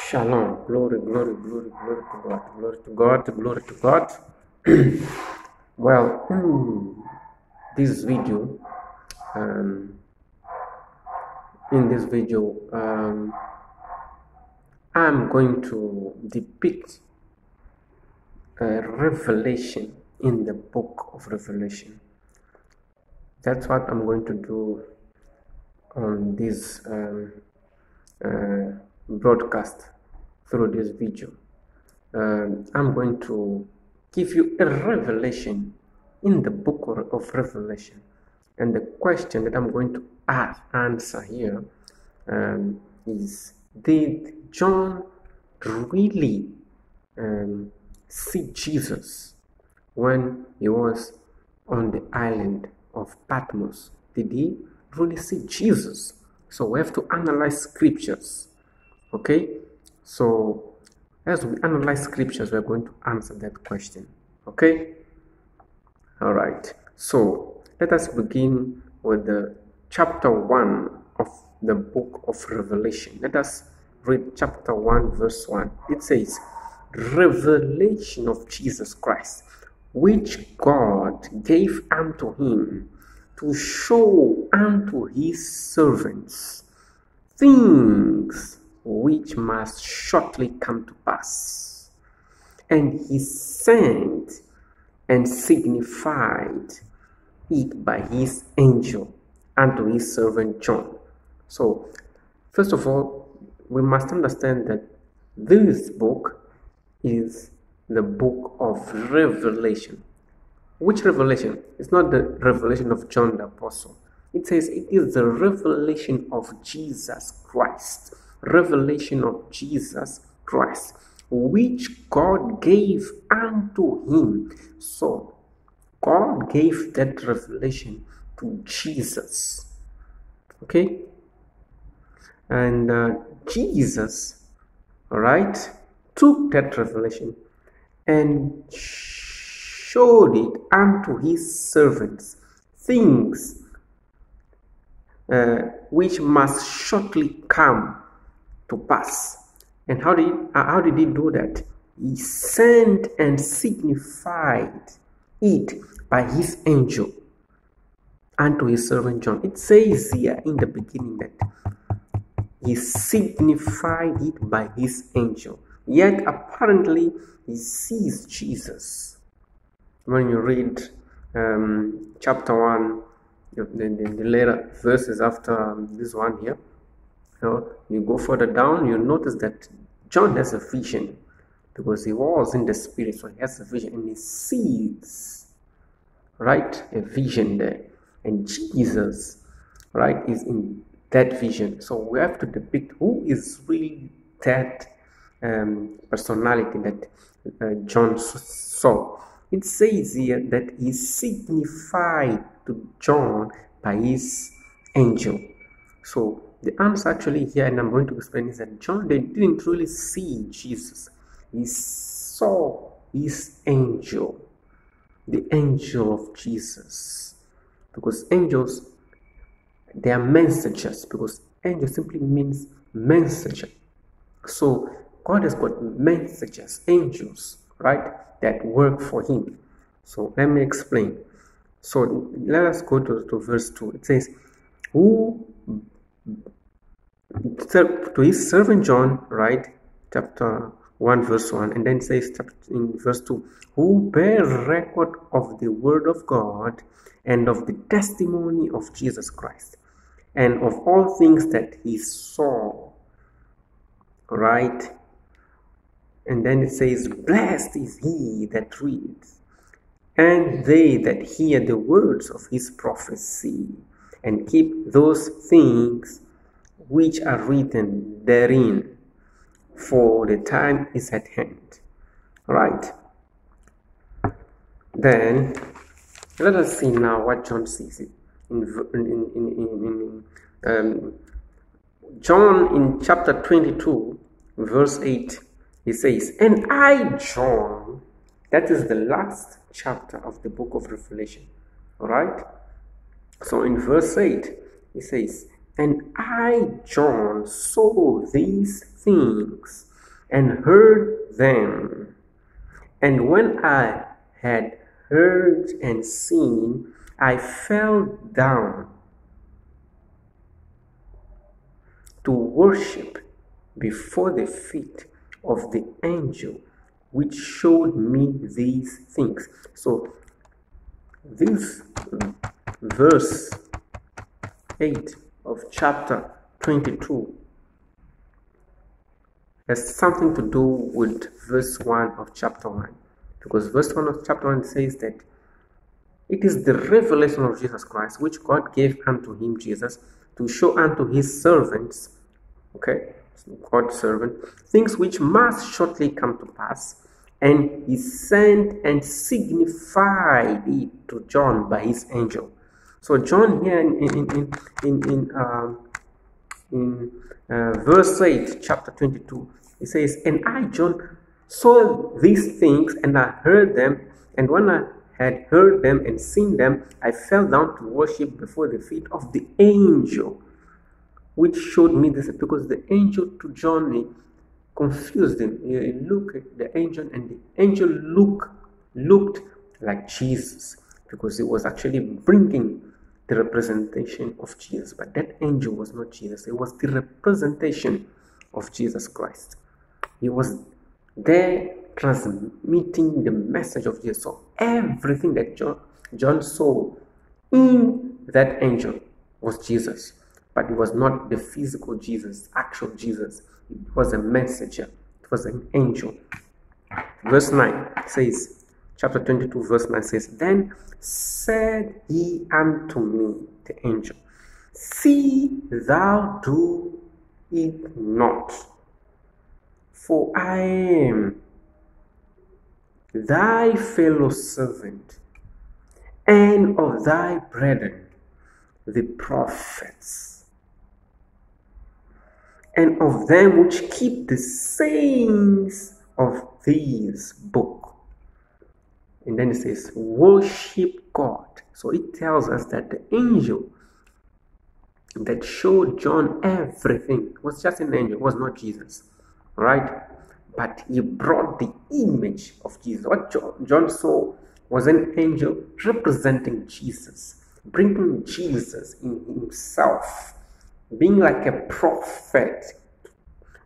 Shalom. Glory, glory, glory, glory to God. Glory to God. Glory to God. Well, this video, um, in this video, I'm going to depict a revelation in the book of Revelation. That's what I'm going to do on this broadcast through this video. I'm going to give you a revelation in the book of Revelation, and the question that I'm going to answer here is: did John really see Jesus when he was on the island of Patmos? Did he really see Jesus? So we have to analyze scriptures. Okay, so as we analyze scriptures, we're going to answer that question. Okay, all right. So let us begin with the chapter 1 of the book of Revelation. Let us read chapter 1 verse 1. It says, "Revelation of Jesus Christ, which God gave unto him to show unto his servants things which must shortly come to pass. And he sent and signified it by his angel unto his servant John." So, first of all, we must understand that this book is the book of Revelation. Which revelation? It's not the revelation of John the Apostle. It says it is the revelation of Jesus Christ. Revelation of Jesus Christ, which God gave unto him. So, God gave that revelation to Jesus. Okay? And Jesus, right, took that revelation and showed it unto his servants, things which must shortly come to pass. And how did he do that? He sent and signified it by his angel unto his servant John. It says here in the beginning that he signified it by his angel. Yet apparently he sees Jesus. When you read chapter 1, the later verses after this one here, you go further down, you notice that John has a vision, because he was in the spirit, so he has a vision and he sees, right, a vision there, and Jesus, right, is in that vision. So we have to depict who is really that personality that John saw. It says here that he signified to John by his angel. So the answer actually here, and I'm going to explain, is that John didn't really see Jesus. He saw his angel, the angel of Jesus. Because angels, they are messengers, because angel simply means messenger. So God has got messengers, angels, right, that work for him. So let me explain. So let us go to verse 2. It says, who to his servant John, right, chapter 1 verse 1, and then it says in verse 2, who bear record of the word of God and of the testimony of Jesus Christ, and of all things that he saw, right? And then it says, blessed is he that reads, and they that hear the words of his prophecy, and keep those things which are written therein, for the time is at hand. Right. Then let us see now what John sees in John in chapter 22 verse 8. He says, and I, John, that is the last chapter of the book of Revelation. All right. So in verse 8 he says, and I, John, saw these things, and heard them. And when I had heard and seen, I fell down to worship before the feet of the angel which showed me these things. So this verse 8 of chapter 22 has something to do with verse 1 of chapter 1, because verse 1 of chapter 1 says that it is the revelation of Jesus Christ which God gave unto him, Jesus, to show unto his servants, okay, God's servant, things which must shortly come to pass. And he sent and signified it to John by his angel. So John here in verse 8, chapter 22, he says, and I, John, saw these things, and I heard them, and when I had heard them and seen them, I fell down to worship before the feet of the angel which showed me this, because the angel to John, he confused him. He looked at the angel, and the angel looked like Jesus, because it was actually bringing the representation of Jesus. But that angel was not Jesus. It was the representation of Jesus Christ. He was there transmitting the message of Jesus. So everything that John saw in that angel was Jesus. But it was not the physical Jesus, actual Jesus. It was a messenger. It was an angel. Verse 9 says, chapter 22, verse 9 says, then said he unto me, the angel, see thou do it not, for I am thy fellow servant, and of thy brethren, the prophets, and of them which keep the sayings of this book. And then it says, worship God. So it tells us that the angel that showed John everything was just an angel, was not Jesus. Right? But he brought the image of Jesus. What John saw was an angel representing Jesus, bringing Jesus in himself, being like a prophet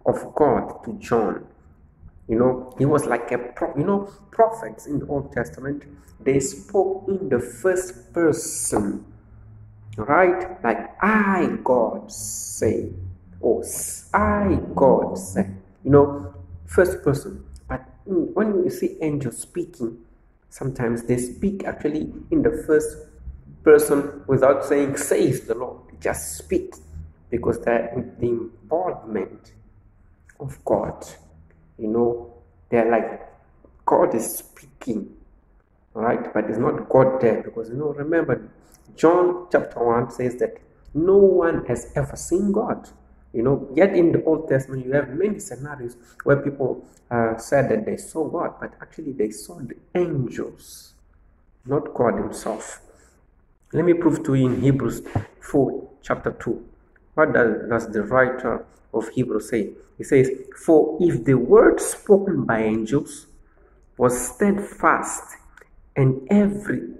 of God to John. You know, he was like a prophet. You know, prophets in the Old Testament, they spoke in the first person, right? Like, I, God, say, or I, God, say. You know, first person. But when you see angels speaking, sometimes they speak actually in the first person without saying, says the Lord. They just speak, because they're in the embodiment of God. You know, they're like, God is speaking, right? But it's not God there, because, you know, remember, John chapter 1 says that no one has ever seen God. You know, yet in the Old Testament, you have many scenarios where people said that they saw God, but actually they saw the angels, not God himself. Let me prove to you in Hebrews 4, chapter 2. What does the writer of Hebrews say? He says, for if the word spoken by angels was steadfast, and every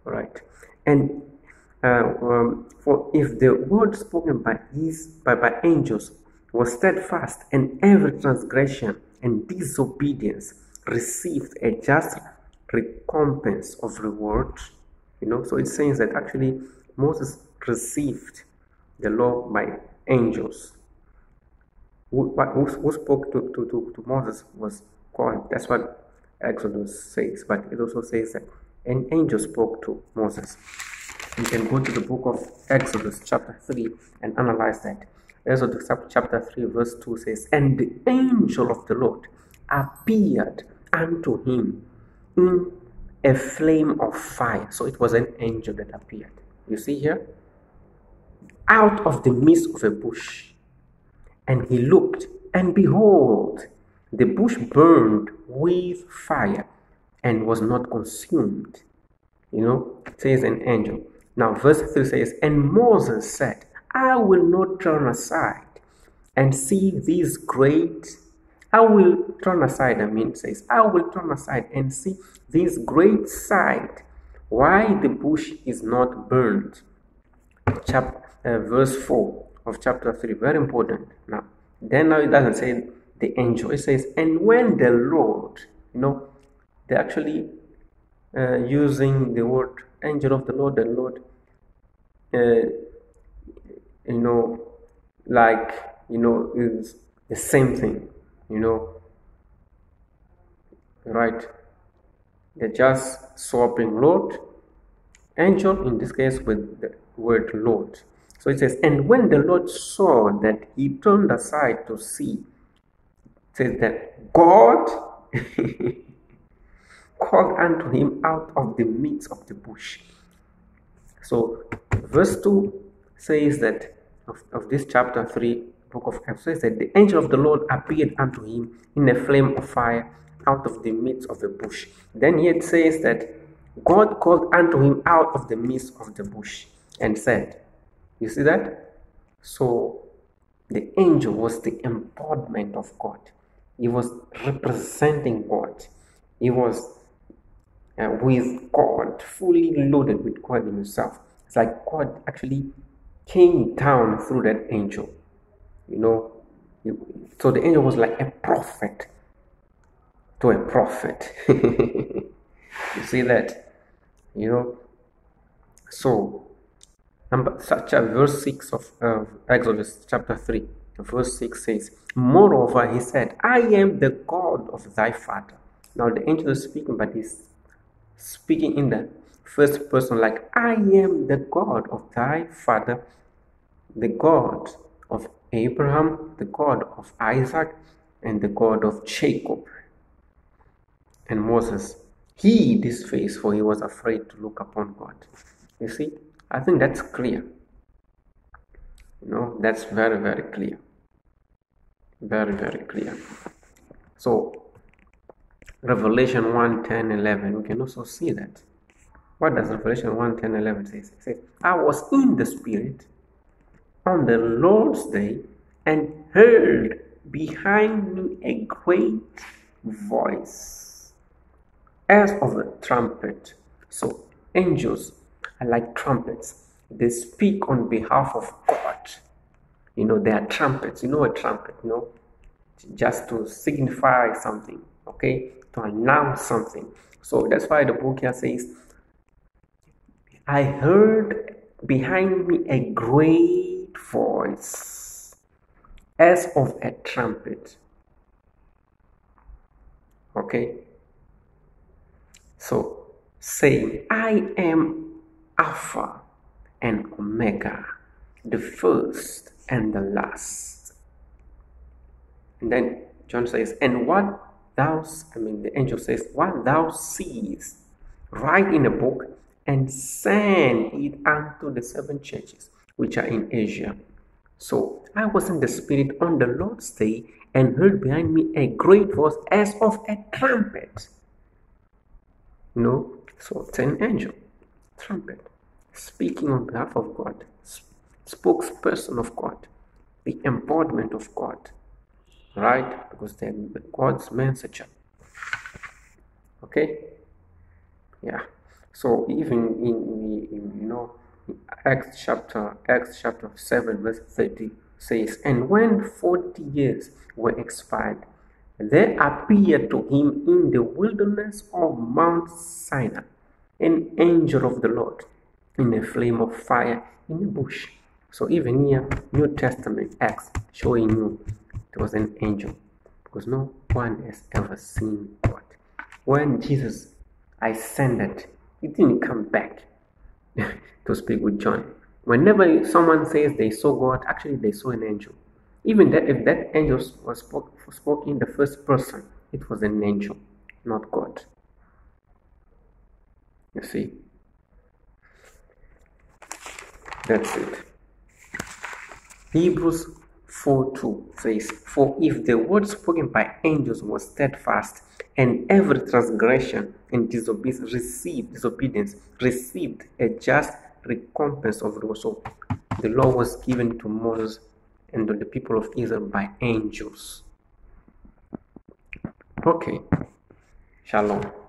right, and for if the word spoken by angels was steadfast, and every transgression and disobedience received a just recompense of reward. You know, so it says that actually Moses received the law by angels. Who spoke to Moses was God. That's what Exodus says. But it also says that an angel spoke to Moses. You can go to the book of Exodus chapter 3 and analyze that. Exodus chapter 3 verse 2 says, and the angel of the Lord appeared unto him in a flame of fire. So it was an angel that appeared. You see here? Out of the midst of a bush. And he looked, and behold, the bush burned with fire and was not consumed. You know, it says an angel. Now verse 3 says, and Moses said, I will not turn aside and see these great. I will turn aside, says, I will turn aside and see this great sight, why the bush is not burned. Verse 4 of chapter 3, very important. Now it doesn't say the angel, it says, and when the Lord, they're actually using the word angel of the Lord, is the same thing, right? They're just swapping Lord, angel, in this case with the word Lord. So it says, and when the Lord saw that he turned aside to see, it says that God called unto him out of the midst of the bush. So verse 2 says that of this chapter 3 book of Acts, says that the angel of the Lord appeared unto him in a flame of fire out of the midst of the bush. Then here it says that God called unto him out of the midst of the bush and said, you see that? So the angel was the embodiment of God. He was representing God. He was with God, fully loaded with God himself. It's like God actually came down through that angel. So the angel was like a prophet to a prophet. You see that? So verse 6 of Exodus chapter 3, verse 6 says, moreover, he said, I am the God of thy father. Now the angel is speaking, but he's speaking in the first person, like, I am the God of thy father, the God of Abraham, the God of Isaac, and the God of Jacob. And Moses hid his face, for he was afraid to look upon God. You see, I think that's clear. That's very, very clear. Very, very clear. So Revelation 1, 10, 11, we can also see that. What does Revelation 1, 10, 11 say? It says, I was in the Spirit on the Lord's day and heard behind me a great voice as of a trumpet. So angels are like trumpets. They speak on behalf of God. They are trumpets. A trumpet, just to signify something, okay? To announce something. So that's why the book here says, I heard behind me a great voice as of a trumpet. Okay? So, saying, I am Alpha and Omega, the first and the last. And then John says, and the angel says, what thou seest, write in a book and send it unto the 7 churches which are in Asia. So I was in the Spirit on the Lord's day and heard behind me a great voice as of a trumpet. So it's an angel, trumpet, speaking on behalf of God, spokesperson of God, the embodiment of God, right? Because they're God's messenger. Okay? Yeah. So even in Acts chapter 7 verse 30 says, and when 40 years were expired, there appeared to him in the wilderness of Mount Sinai an angel of the Lord in a flame of fire in a bush. So even here, New Testament Acts showing you there was an angel, because no one has ever seen God. When Jesus ascended, he didn't come back to speak with John. Whenever someone says they saw God, actually they saw an angel. Even that, if that angel was spoke in the first person, it was an angel, not God. You see? That's it. Hebrews 4:2 says, for if the word spoken by angels was steadfast, and every transgression and disobedience received a just recompense of reward. So The law was given to Moses and to the people of Israel by angels. Okay, shalom.